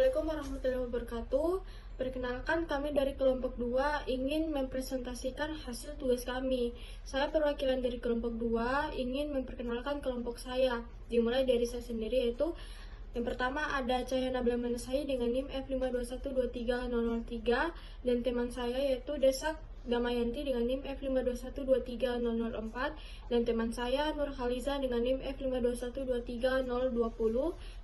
Assalamualaikum warahmatullahi wabarakatuh. Perkenalkan, kami dari kelompok 2 ingin mempresentasikan hasil tugas kami. Saya perwakilan dari kelompok 2 ingin memperkenalkan kelompok saya. Dimulai dari saya sendiri, yaitu yang pertama ada Cahaya Nabila Manasai dengan NIM F52123003 dan teman saya yaitu Desak Damayanti dengan NIM F52123004 dan teman saya Nur Khaliza dengan NIM F52123020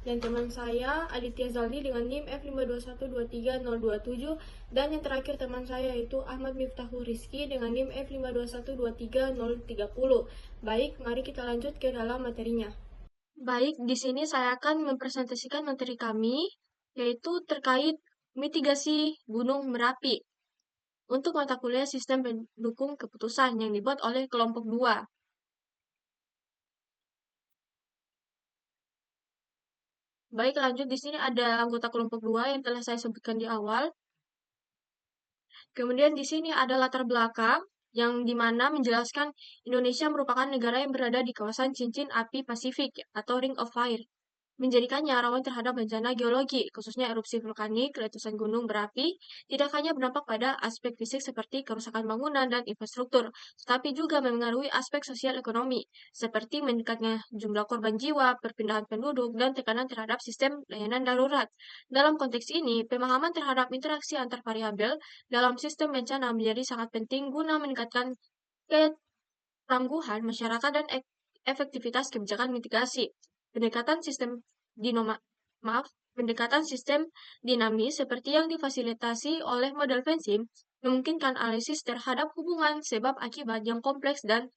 dan teman saya Aditya Zaldi dengan NIM F52123027 dan yang terakhir teman saya yaitu Ahmad Miftahul Rizki dengan NIM F52123030. Baik, mari kita lanjut ke dalam materinya. Baik, di sini saya akan mempresentasikan materi kami, yaitu terkait mitigasi Gunung Merapi untuk mata kuliah Sistem Pendukung Keputusan yang dibuat oleh kelompok 2. Baik, lanjut di sini ada anggota kelompok 2 yang telah saya sebutkan di awal. Kemudian di sini ada latar belakang yang dimana menjelaskan Indonesia merupakan negara yang berada di kawasan cincin api Pasifik atau Ring of Fire, menjadikannya rawan terhadap bencana geologi, khususnya erupsi vulkanik, letusan gunung berapi, tidak hanya berdampak pada aspek fisik seperti kerusakan bangunan dan infrastruktur, tetapi juga memengaruhi aspek sosial ekonomi, seperti meningkatnya jumlah korban jiwa, perpindahan penduduk, dan tekanan terhadap sistem layanan darurat. Dalam konteks ini, pemahaman terhadap interaksi antar variabel dalam sistem bencana menjadi sangat penting guna meningkatkan ketangguhan masyarakat dan efektivitas kebijakan mitigasi. Pendekatan sistem pendekatan sistem dinamis seperti yang difasilitasi oleh model Vensim memungkinkan analisis terhadap hubungan sebab akibat yang kompleks dan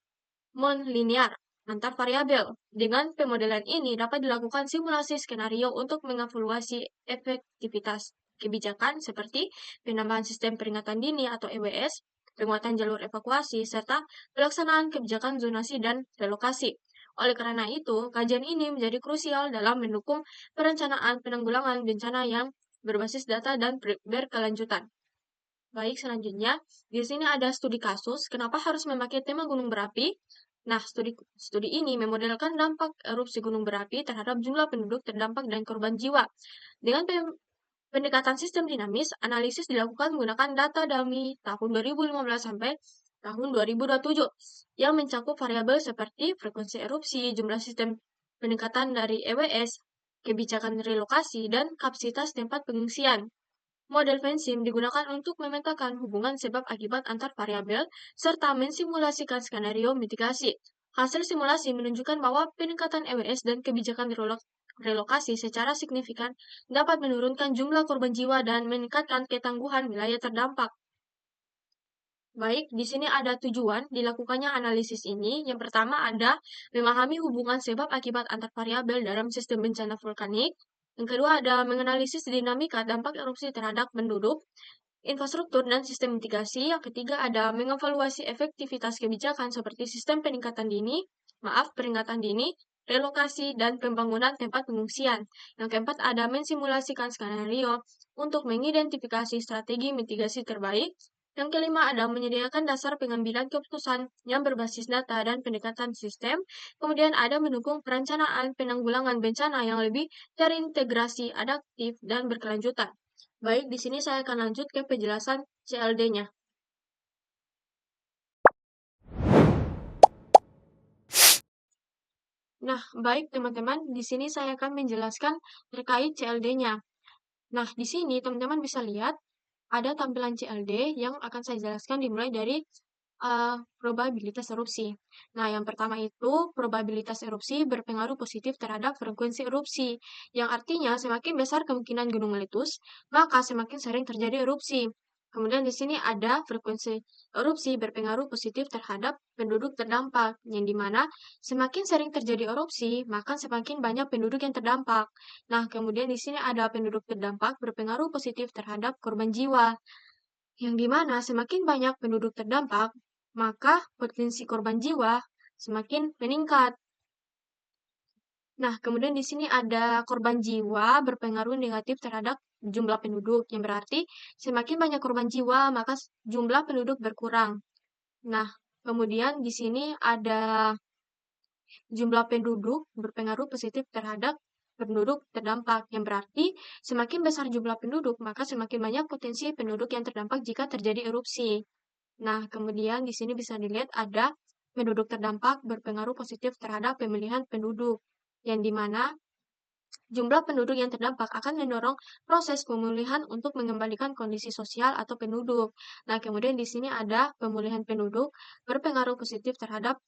non-linear antar variabel. Dengan pemodelan ini dapat dilakukan simulasi skenario untuk mengevaluasi efektivitas kebijakan seperti penambahan sistem peringatan dini atau EWS, penguatan jalur evakuasi, serta pelaksanaan kebijakan zonasi dan relokasi. Oleh karena itu, kajian ini menjadi krusial dalam mendukung perencanaan penanggulangan bencana yang berbasis data dan berkelanjutan. Baik, selanjutnya, di sini ada studi kasus, kenapa harus memakai tema gunung berapi. Nah, studi ini memodelkan dampak erupsi gunung berapi terhadap jumlah penduduk terdampak dan korban jiwa. Dengan pendekatan sistem dinamis, analisis dilakukan menggunakan data dari tahun 2015 sampai tahun 2027 yang mencakup variabel seperti frekuensi erupsi, jumlah sistem peningkatan dari EWS, kebijakan relokasi, dan kapasitas tempat pengungsian. Model Vensim digunakan untuk memetakan hubungan sebab akibat antar variabel serta mensimulasikan skenario mitigasi. Hasil simulasi menunjukkan bahwa peningkatan EWS dan kebijakan relokasi secara signifikan dapat menurunkan jumlah korban jiwa dan meningkatkan ketangguhan wilayah terdampak. Baik, di sini ada tujuan dilakukannya analisis ini. Yang pertama ada memahami hubungan sebab akibat antar variabel dalam sistem bencana vulkanik. Yang kedua ada menganalisis dinamika dampak erupsi terhadap penduduk, infrastruktur, dan sistem mitigasi. Yang ketiga ada mengevaluasi efektivitas kebijakan seperti sistem peringatan dini, relokasi, dan pembangunan tempat pengungsian. Yang keempat ada mensimulasikan skenario untuk mengidentifikasi strategi mitigasi terbaik. Yang kelima ada menyediakan dasar pengambilan keputusan yang berbasis data dan pendekatan sistem. Kemudian ada mendukung perencanaan penanggulangan bencana yang lebih terintegrasi, adaptif, dan berkelanjutan. Baik, di sini saya akan lanjut ke penjelasan CLD-nya. Nah, baik teman-teman, di sini saya akan menjelaskan terkait CLD-nya. Nah, di sini teman-teman bisa lihat ada tampilan CLD yang akan saya jelaskan dimulai dari probabilitas erupsi. Nah, yang pertama itu probabilitas erupsi berpengaruh positif terhadap frekuensi erupsi, yang artinya semakin besar kemungkinan gunung meletus, maka semakin sering terjadi erupsi. Kemudian di sini ada frekuensi erupsi berpengaruh positif terhadap penduduk terdampak, yang dimana semakin sering terjadi erupsi, maka semakin banyak penduduk yang terdampak. Nah, kemudian di sini ada penduduk terdampak berpengaruh positif terhadap korban jiwa, yang dimana semakin banyak penduduk terdampak, maka potensi korban jiwa semakin meningkat. Nah, kemudian di sini ada korban jiwa berpengaruh negatif terhadap jumlah penduduk, yang berarti semakin banyak korban jiwa, maka jumlah penduduk berkurang. Nah, kemudian di sini ada jumlah penduduk berpengaruh positif terhadap penduduk terdampak, yang berarti semakin besar jumlah penduduk, maka semakin banyak potensi penduduk yang terdampak jika terjadi erupsi. Nah, kemudian di sini bisa dilihat ada penduduk terdampak berpengaruh positif terhadap pemilihan penduduk, yang dimana jumlah penduduk yang terdampak akan mendorong proses pemulihan untuk mengembalikan kondisi sosial atau penduduk. Nah, kemudian di sini ada pemulihan penduduk berpengaruh positif terhadap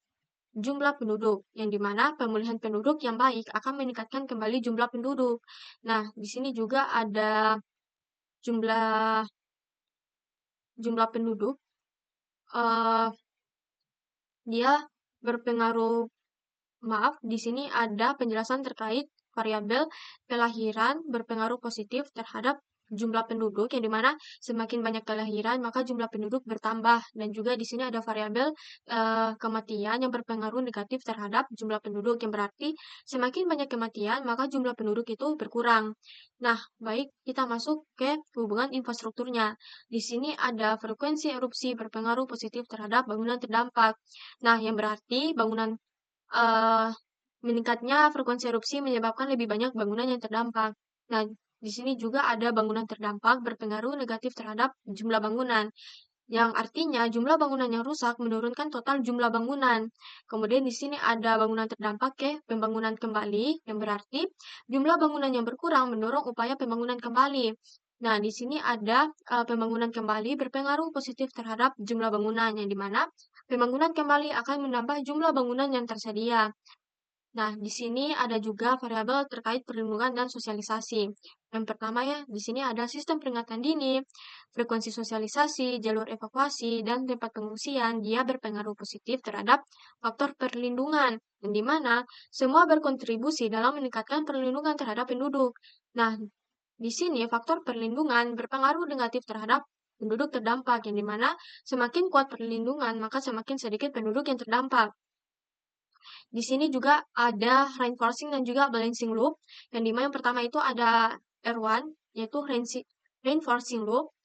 jumlah penduduk, yang dimana pemulihan penduduk yang baik akan meningkatkan kembali jumlah penduduk. Nah, di sini juga ada jumlah jumlah penduduk, eh, dia berpengaruh. Maaf, di sini ada penjelasan terkait variabel kelahiran berpengaruh positif terhadap jumlah penduduk, yang dimana semakin banyak kelahiran maka jumlah penduduk bertambah, dan juga di sini ada variabel kematian yang berpengaruh negatif terhadap jumlah penduduk, yang berarti semakin banyak kematian maka jumlah penduduk itu berkurang. Nah, baik, kita masuk ke hubungan infrastrukturnya. Di sini ada frekuensi erupsi berpengaruh positif terhadap bangunan terdampak. Nah, yang berarti bangunan Eee, meningkatnya frekuensi erupsi menyebabkan lebih banyak bangunan yang terdampak. Nah, di sini juga ada bangunan terdampak berpengaruh negatif terhadap jumlah bangunan, yang artinya jumlah bangunan yang rusak menurunkan total jumlah bangunan. Kemudian di sini ada bangunan terdampak ke pembangunan kembali, yang berarti jumlah bangunan yang berkurang mendorong upaya pembangunan kembali. Nah, di sini ada pembangunan kembali berpengaruh positif terhadap jumlah bangunan, yang dimana pembangunan kembali akan menambah jumlah bangunan yang tersedia. Nah, di sini ada juga variabel terkait perlindungan dan sosialisasi. Yang pertama ya, di sini ada sistem peringatan dini, frekuensi sosialisasi, jalur evakuasi, dan tempat pengungsian. Dia berpengaruh positif terhadap faktor perlindungan, yang di mana semua berkontribusi dalam meningkatkan perlindungan terhadap penduduk. Nah, di sini faktor perlindungan berpengaruh negatif terhadap penduduk terdampak, yang di mana semakin kuat perlindungan, maka semakin sedikit penduduk yang terdampak. Di sini juga ada reinforcing dan juga balancing loop, yang dimana yang pertama itu ada R1, yaitu reinforcing loop,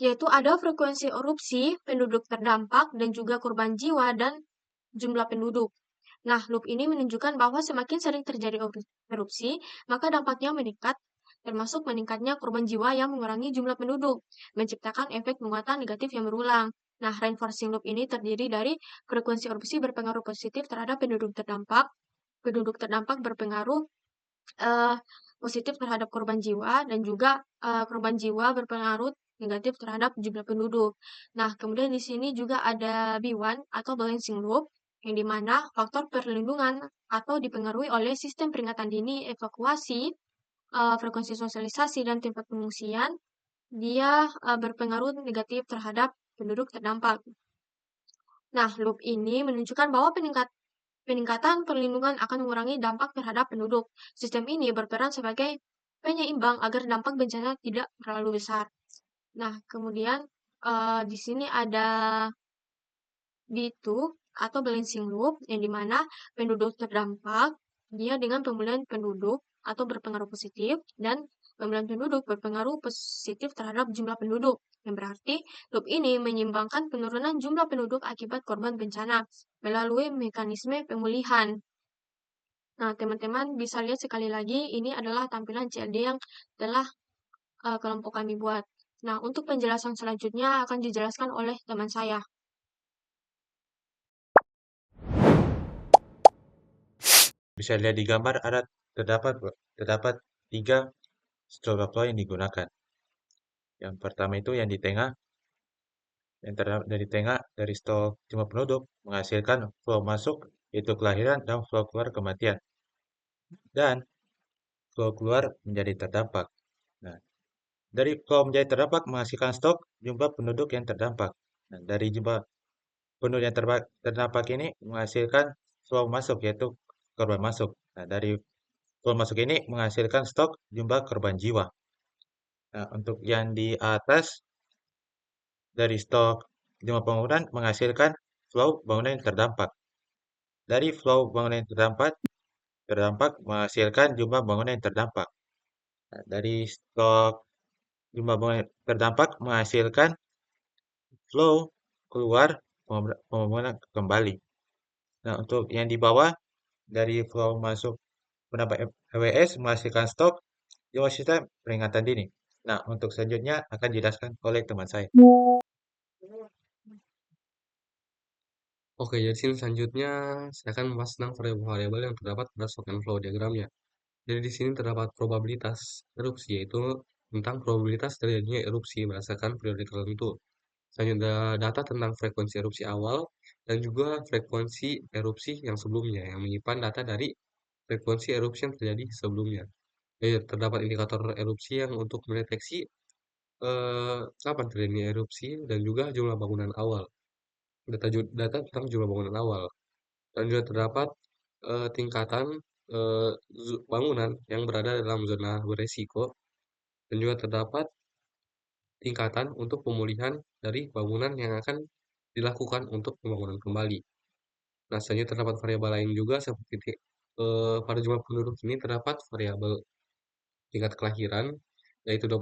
yaitu ada frekuensi erupsi, penduduk terdampak, dan juga korban jiwa dan jumlah penduduk. Nah, loop ini menunjukkan bahwa semakin sering terjadi erupsi, maka dampaknya meningkat, termasuk meningkatnya korban jiwa yang mengurangi jumlah penduduk, menciptakan efek penguatan negatif yang berulang. Nah, reinforcing loop ini terdiri dari frekuensi erupsi berpengaruh positif terhadap penduduk terdampak berpengaruh eh, positif terhadap korban jiwa, dan juga korban jiwa berpengaruh negatif terhadap jumlah penduduk. Nah, kemudian di sini juga ada B1 atau balancing loop, yang dimana faktor perlindungan atau dipengaruhi oleh sistem peringatan dini, evakuasi, frekuensi sosialisasi, dan tempat pengungsian. Dia berpengaruh negatif terhadap penduduk terdampak. Nah, loop ini menunjukkan bahwa peningkatan perlindungan akan mengurangi dampak terhadap penduduk. Sistem ini berperan sebagai penyeimbang agar dampak bencana tidak terlalu besar. Nah, kemudian di sini ada B2 atau balancing loop, yang dimana penduduk terdampak dia dengan pemulihan penduduk atau berpengaruh positif, dan pemulihan penduduk berpengaruh positif terhadap jumlah penduduk, yang berarti loop ini menyeimbangkan penurunan jumlah penduduk akibat korban bencana melalui mekanisme pemulihan. Nah, teman-teman bisa lihat sekali lagi, ini adalah tampilan CLD yang telah kelompok kami buat. Nah, untuk penjelasan selanjutnya akan dijelaskan oleh teman saya. Bisa lihat di gambar ada terdapat tiga stroke flow yang digunakan. Yang pertama itu yang di tengah, yang terdapat dari tengah dari stok jumlah penduduk menghasilkan flow masuk yaitu kelahiran dan flow keluar kematian. Dan flow keluar menjadi terdampak. Nah, dari flow menjadi terdampak menghasilkan stok jumlah penduduk yang terdampak. Nah, dari jumlah penduduk yang terdampak ini menghasilkan flow masuk yaitu korban masuk. Nah, dari flow masuk ini menghasilkan stok jumlah korban jiwa. Nah, untuk yang di atas dari stok jumlah bangunan menghasilkan flow bangunan yang terdampak. Dari flow bangunan yang terdampak menghasilkan jumlah bangunan yang terdampak. Nah, dari stok jumlah bangunan yang terdampak menghasilkan flow keluar pembangunan kembali. Nah, untuk yang di bawah dari flow masuk penambah EWS menghasilkan stok geosistem peringatan dini. Nah, untuk selanjutnya akan dijelaskan oleh teman saya. Oke, jadi sini selanjutnya saya akan membahas tentang variabel-variabel yang terdapat pada stock and flow diagramnya. Jadi di sini terdapat probabilitas erupsi, yaitu tentang probabilitas terjadinya erupsi berdasarkan periode tertentu. Selanjutnya data tentang frekuensi erupsi awal dan juga frekuensi erupsi yang sebelumnya, yang menyimpan data dari frekuensi erupsi yang terjadi sebelumnya. Jadi terdapat indikator erupsi yang untuk mendeteksi kapan terjadinya erupsi dan juga jumlah bangunan awal. Data tentang jumlah bangunan awal. Dan juga terdapat tingkatan bangunan yang berada dalam zona beresiko dan juga terdapat tingkatan untuk pemulihan dari bangunan yang akan dilakukan untuk pembangunan kembali. Nah, selanjutnya terdapat variabel lain juga seperti pada jumlah penduduk ini terdapat variabel tingkat kelahiran yaitu 2%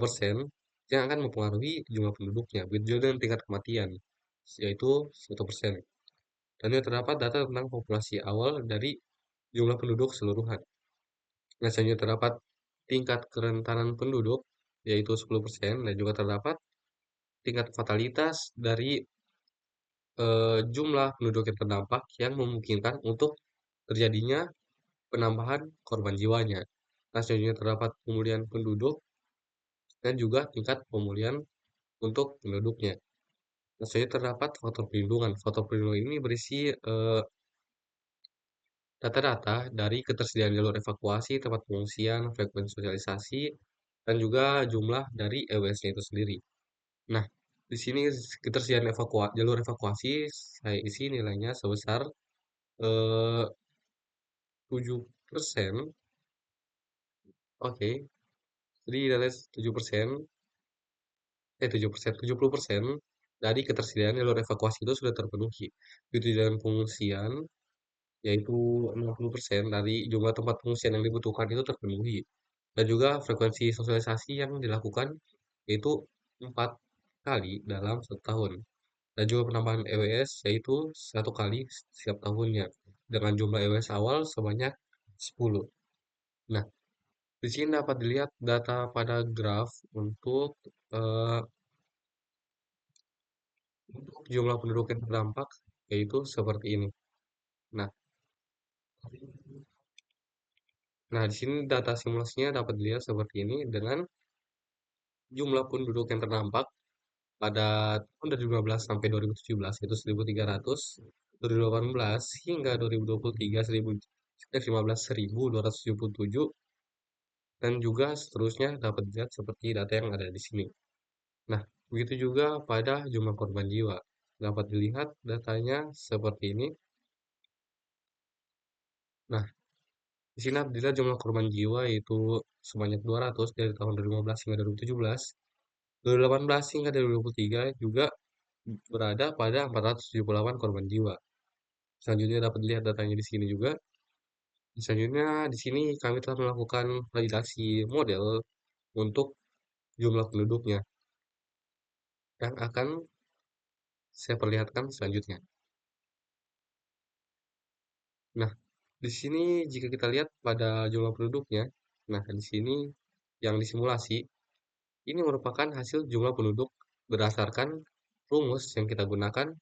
yang akan mempengaruhi jumlah penduduknya. Begitu juga dengan tingkat kematian yaitu 1%. Dan juga terdapat data tentang populasi awal dari jumlah penduduk seluruhan. Nah, selanjutnya terdapat tingkat kerentanan penduduk, yaitu 10%, dan juga terdapat tingkat fatalitas dari jumlah penduduk yang terdampak yang memungkinkan untuk terjadinya penambahan korban jiwanya. Nah, selanjutnya terdapat pemulihan penduduk dan juga tingkat pemulihan untuk penduduknya. Nah, selanjutnya terdapat faktor perlindungan. Faktor perlindungan ini berisi data-data dari ketersediaan jalur evakuasi, tempat pengungsian, frekuensi sosialisasi, dan juga jumlah dari EWS-nya itu sendiri. Nah, di sini ketersediaan jalur evakuasi saya isi nilainya sebesar 7%. Oke, jadi nilai 7%, 7%, 70% dari ketersediaan jalur evakuasi itu sudah terpenuhi. Begitu dengan pengungsian, yaitu 60% dari jumlah tempat pengungsian yang dibutuhkan itu terpenuhi. Dan juga frekuensi sosialisasi yang dilakukan yaitu 4 kali dalam 1 tahun. Dan juga penambahan EWS yaitu 1 kali setiap tahunnya dengan jumlah EWS awal sebanyak 10. Nah, di sini dapat dilihat data pada graf eh, untuk jumlah penduduk yang terdampak yaitu seperti ini. Nah, di sini data simulasinya dapat dilihat seperti ini dengan jumlah penduduk yang terdampak pada tahun 2015 sampai 2017 yaitu 1.300, 2018 hingga 2023 15.277 dan juga seterusnya dapat dilihat seperti data yang ada di sini. Nah, begitu juga pada jumlah korban jiwa. Dapat dilihat datanya seperti ini. Nah, di sini dapat dilihat jumlah korban jiwa yaitu sebanyak 200 dari tahun 2015 hingga 2017. 2018 hingga 2023 juga berada pada 478 korban jiwa. Selanjutnya dapat dilihat datanya di sini juga. Selanjutnya di sini kami telah melakukan validasi model untuk jumlah penduduknya yang akan saya perlihatkan selanjutnya. Nah, di sini jika kita lihat pada jumlah penduduknya, nah di sini yang disimulasi ini merupakan hasil jumlah penduduk berdasarkan rumus yang kita gunakan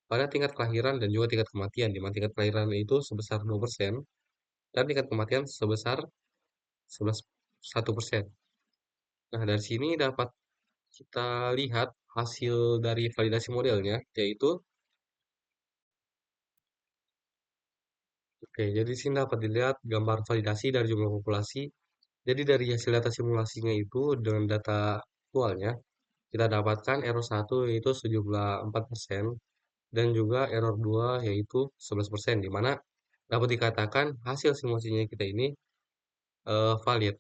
pada tingkat kelahiran dan juga tingkat kematian, di mana tingkat kelahiran itu sebesar 2% dan tingkat kematian sebesar 1%. Nah, dari sini dapat kita lihat hasil dari validasi modelnya, yaitu, oke, jadi di sini dapat dilihat gambar validasi dari jumlah populasi. Jadi dari hasil data simulasinya itu dengan data aktualnya, kita dapatkan error 1 yaitu sejumlah 4% dan juga error 2 yaitu 11%, di mana dapat dikatakan hasil simulasinya kita ini valid.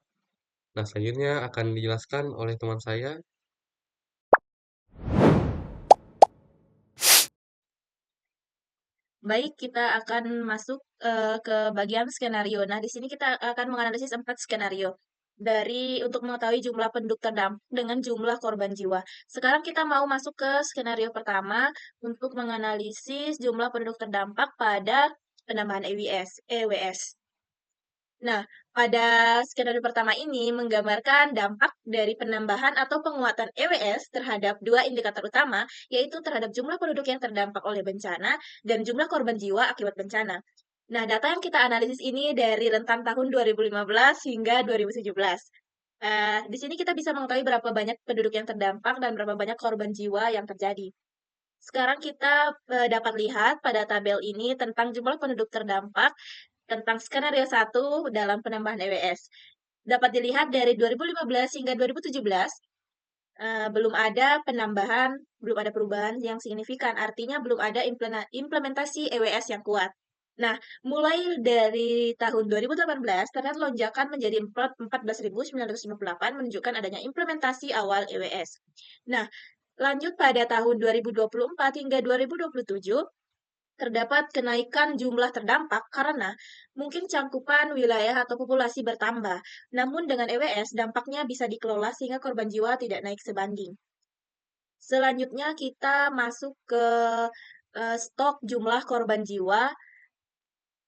Nah, selanjutnya akan dijelaskan oleh teman saya. Baik, kita akan masuk ke bagian skenario. Nah, di sini kita akan menganalisis 4 skenario untuk mengetahui jumlah penduduk terdampak dengan jumlah korban jiwa. Sekarang kita mau masuk ke skenario pertama untuk menganalisis jumlah penduduk terdampak pada penambahan EWS. Nah, pada skenario pertama ini menggambarkan dampak dari penambahan atau penguatan EWS terhadap dua indikator utama, yaitu terhadap jumlah penduduk yang terdampak oleh bencana dan jumlah korban jiwa akibat bencana. Nah, data yang kita analisis ini dari rentan tahun 2015 hingga 2017. Di sini kita bisa mengetahui berapa banyak penduduk yang terdampak dan berapa banyak korban jiwa yang terjadi. Sekarang kita dapat lihat pada tabel ini tentang jumlah penduduk terdampak tentang skenario 1 dalam penambahan EWS. Dapat dilihat dari 2015 hingga 2017, belum ada perubahan yang signifikan, artinya belum ada implementasi EWS yang kuat. Nah, mulai dari tahun 2018, terlihat lonjakan menjadi 14.958 menunjukkan adanya implementasi awal EWS. Nah, lanjut pada tahun 2024 hingga 2027, terdapat kenaikan jumlah terdampak karena mungkin cangkupan wilayah atau populasi bertambah. Namun dengan EWS, dampaknya bisa dikelola sehingga korban jiwa tidak naik sebanding. Selanjutnya kita masuk ke stok jumlah korban jiwa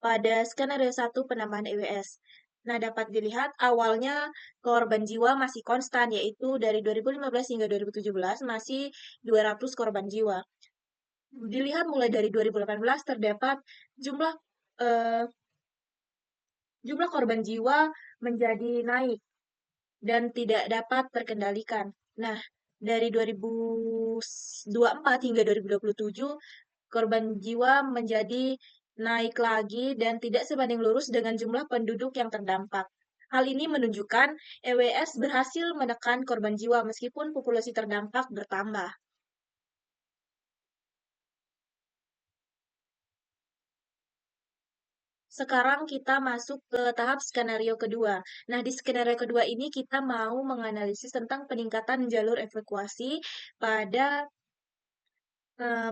pada skenario 1 penambahan EWS. Nah, dapat dilihat awalnya korban jiwa masih konstan, yaitu dari 2015 hingga 2017 masih 200 korban jiwa. Dilihat mulai dari 2018 terdapat jumlah eh, jumlah korban jiwa menjadi naik dan tidak dapat terkendalikan. Nah, dari 2024 hingga 2027 korban jiwa menjadi naik lagi dan tidak sebanding lurus dengan jumlah penduduk yang terdampak. Hal ini menunjukkan EWS berhasil menekan korban jiwa meskipun populasi terdampak bertambah. Sekarang kita masuk ke tahap skenario kedua. Nah, di skenario kedua ini kita mau menganalisis tentang peningkatan jalur evakuasi pada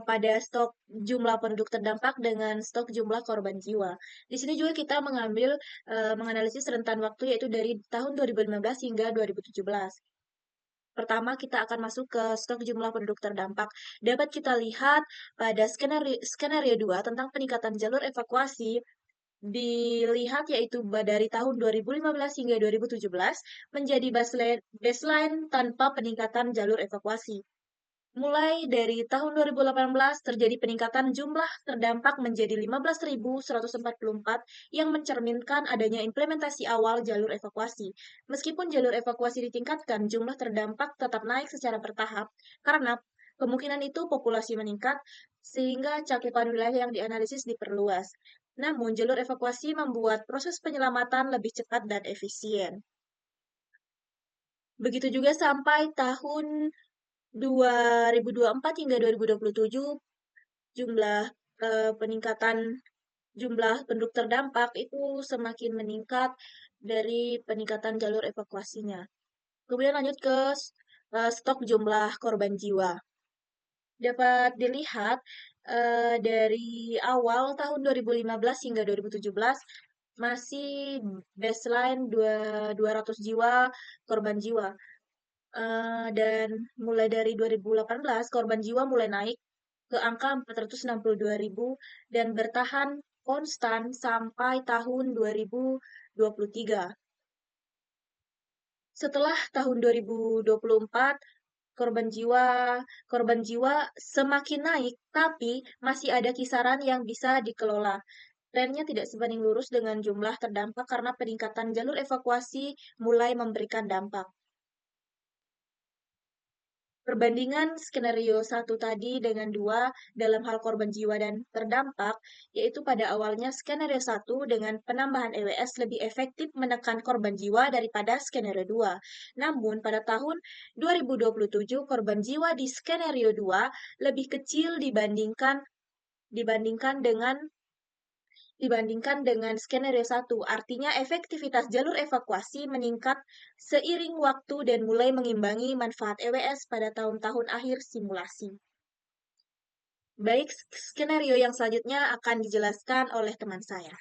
pada stok jumlah penduduk terdampak dengan stok jumlah korban jiwa. Di sini juga kita menganalisis rentan waktu yaitu dari tahun 2015 hingga 2017. Pertama, kita akan masuk ke stok jumlah penduduk terdampak. Dapat kita lihat pada skenario 2 tentang peningkatan jalur evakuasi dilihat yaitu dari tahun 2015 hingga 2017 menjadi baseline tanpa peningkatan jalur evakuasi. Mulai dari tahun 2018 terjadi peningkatan jumlah terdampak menjadi 15.144 yang mencerminkan adanya implementasi awal jalur evakuasi. Meskipun jalur evakuasi ditingkatkan, jumlah terdampak tetap naik secara bertahap karena kemungkinan itu populasi meningkat sehingga cakupan wilayah yang dianalisis diperluas. Namun, jalur evakuasi membuat proses penyelamatan lebih cepat dan efisien. Begitu juga sampai tahun 2024 hingga 2027, jumlah peningkatan jumlah penduduk terdampak itu semakin meningkat dari peningkatan jalur evakuasinya. Kemudian lanjut ke stok jumlah korban jiwa. Dapat dilihat dari awal tahun 2015 hingga 2017 masih baseline 200 jiwa korban jiwa. Dan mulai dari 2018 korban jiwa mulai naik ke angka 462.000 dan bertahan konstan sampai tahun 2023. Setelah tahun 2024, korban jiwa semakin naik, tapi masih ada kisaran yang bisa dikelola. Trennya tidak sebanding lurus dengan jumlah terdampak karena peningkatan jalur evakuasi mulai memberikan dampak. Perbandingan skenario 1 tadi dengan 2 dalam hal korban jiwa dan terdampak, yaitu pada awalnya skenario 1 dengan penambahan EWS lebih efektif menekan korban jiwa daripada skenario 2. Namun, pada tahun 2027, korban jiwa di skenario 2 lebih kecil dibandingkan dengan skenario 1. Artinya efektivitas jalur evakuasi meningkat seiring waktu dan mulai mengimbangi manfaat EWS pada tahun-tahun akhir simulasi. Baik, skenario yang selanjutnya akan dijelaskan oleh teman saya.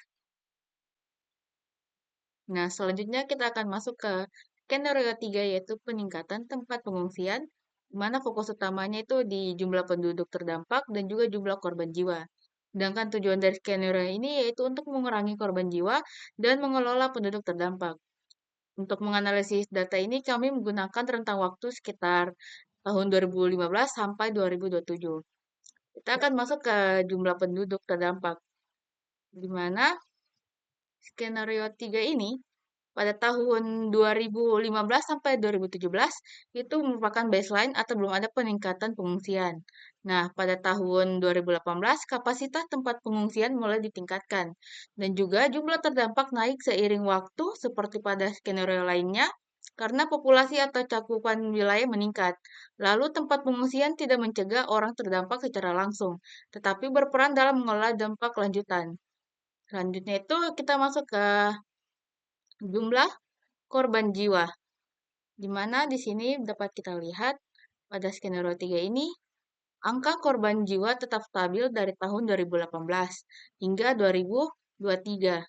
Nah, selanjutnya kita akan masuk ke skenario 3 yaitu peningkatan tempat pengungsian, di mana fokus utamanya itu di jumlah penduduk terdampak dan juga jumlah korban jiwa. Sedangkan tujuan dari skenario ini yaitu untuk mengurangi korban jiwa dan mengelola penduduk terdampak. Untuk menganalisis data ini, kami menggunakan rentang waktu sekitar tahun 2015 sampai 2027. Kita akan masuk ke jumlah penduduk terdampak, di mana skenario 3 ini pada tahun 2015 sampai 2017 itu merupakan baseline atau belum ada peningkatan pengungsian. Nah, pada tahun 2018 kapasitas tempat pengungsian mulai ditingkatkan dan juga jumlah terdampak naik seiring waktu seperti pada skenario lainnya karena populasi atau cakupan wilayah meningkat. Lalu tempat pengungsian tidak mencegah orang terdampak secara langsung, tetapi berperan dalam mengelola dampak lanjutan. Selanjutnya itu kita masuk ke jumlah korban jiwa, di mana di sini dapat kita lihat pada skenario 3 ini, angka korban jiwa tetap stabil dari tahun 2018 hingga 2023.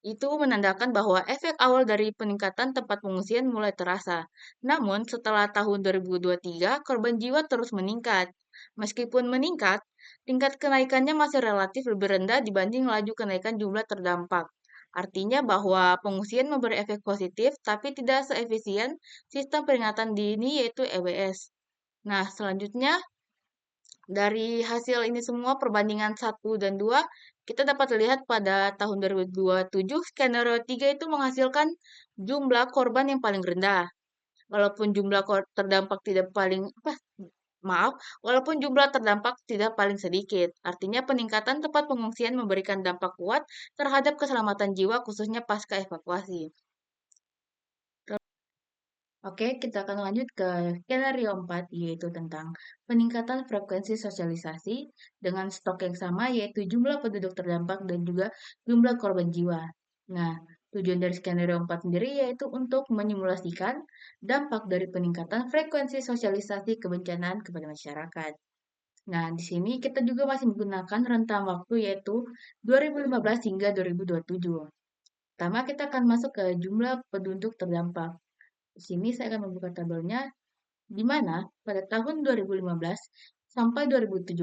Itu menandakan bahwa efek awal dari peningkatan tempat pengungsian mulai terasa. Namun, setelah tahun 2023, korban jiwa terus meningkat. Meskipun meningkat, tingkat kenaikannya masih relatif lebih rendah dibanding laju kenaikan jumlah terdampak. Artinya bahwa pengungsian memberi efek positif, tapi tidak seefisien sistem peringatan dini yaitu EWS. Nah, selanjutnya dari hasil ini semua perbandingan 1 dan 2, kita dapat lihat pada tahun 2027 skenario 3 itu menghasilkan jumlah korban yang paling rendah. Walaupun jumlah terdampak tidak paling maaf, walaupun jumlah terdampak tidak paling sedikit. Artinya peningkatan tempat pengungsian memberikan dampak kuat terhadap keselamatan jiwa khususnya pasca evakuasi. Oke, kita akan lanjut ke skenario 4, yaitu tentang peningkatan frekuensi sosialisasi dengan stok yang sama, yaitu jumlah penduduk terdampak dan juga jumlah korban jiwa. Nah, tujuan dari skenario 4 sendiri yaitu untuk menyimulasikan dampak dari peningkatan frekuensi sosialisasi kebencanaan kepada masyarakat. Nah, di sini kita juga masih menggunakan rentang waktu yaitu 2015 hingga 2027. Pertama, kita akan masuk ke jumlah penduduk terdampak. Di sini saya akan membuka tabelnya, di mana pada tahun 2015 sampai 2017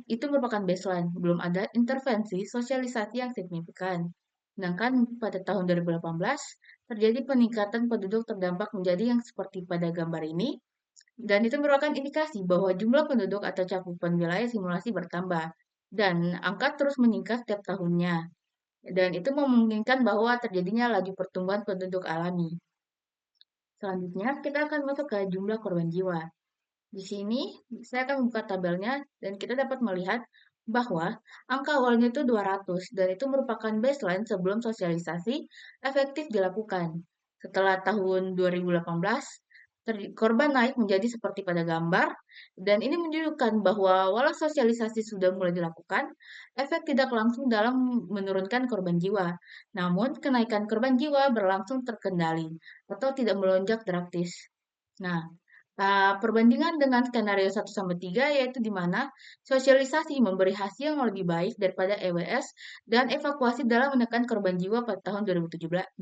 itu merupakan baseline, belum ada intervensi sosialisasi yang signifikan. Sedangkan pada tahun 2018 terjadi peningkatan penduduk terdampak menjadi yang seperti pada gambar ini, dan itu merupakan indikasi bahwa jumlah penduduk atau cakupan wilayah simulasi bertambah, dan angka terus meningkat setiap tahunnya. Dan itu memungkinkan bahwa terjadinya laju pertumbuhan penduduk alami. Selanjutnya, kita akan masuk ke jumlah korban jiwa. Di sini, saya akan membuka tabelnya, dan kita dapat melihat bahwa angka awalnya itu 200, dan itu merupakan baseline sebelum sosialisasi efektif dilakukan. Setelah tahun 2018, korban naik menjadi seperti pada gambar, dan ini menunjukkan bahwa walau sosialisasi sudah mulai dilakukan, efek tidak langsung dalam menurunkan korban jiwa. Namun, kenaikan korban jiwa berlangsung terkendali atau tidak melonjak drastis. Nah, perbandingan dengan skenario 1-3 yaitu di mana sosialisasi memberi hasil yang lebih baik daripada EWS dan evakuasi dalam menekan korban jiwa pada tahun 2027.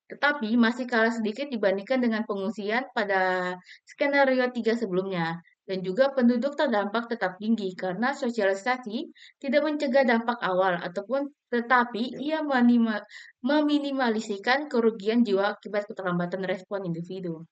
Tetapi masih kalah sedikit dibandingkan dengan pengungsian pada skenario 3 sebelumnya. Dan juga penduduk terdampak tetap tinggi karena sosialisasi tidak mencegah dampak awal ataupun tetapi ia meminimalisasikan kerugian jiwa akibat keterlambatan respon individu.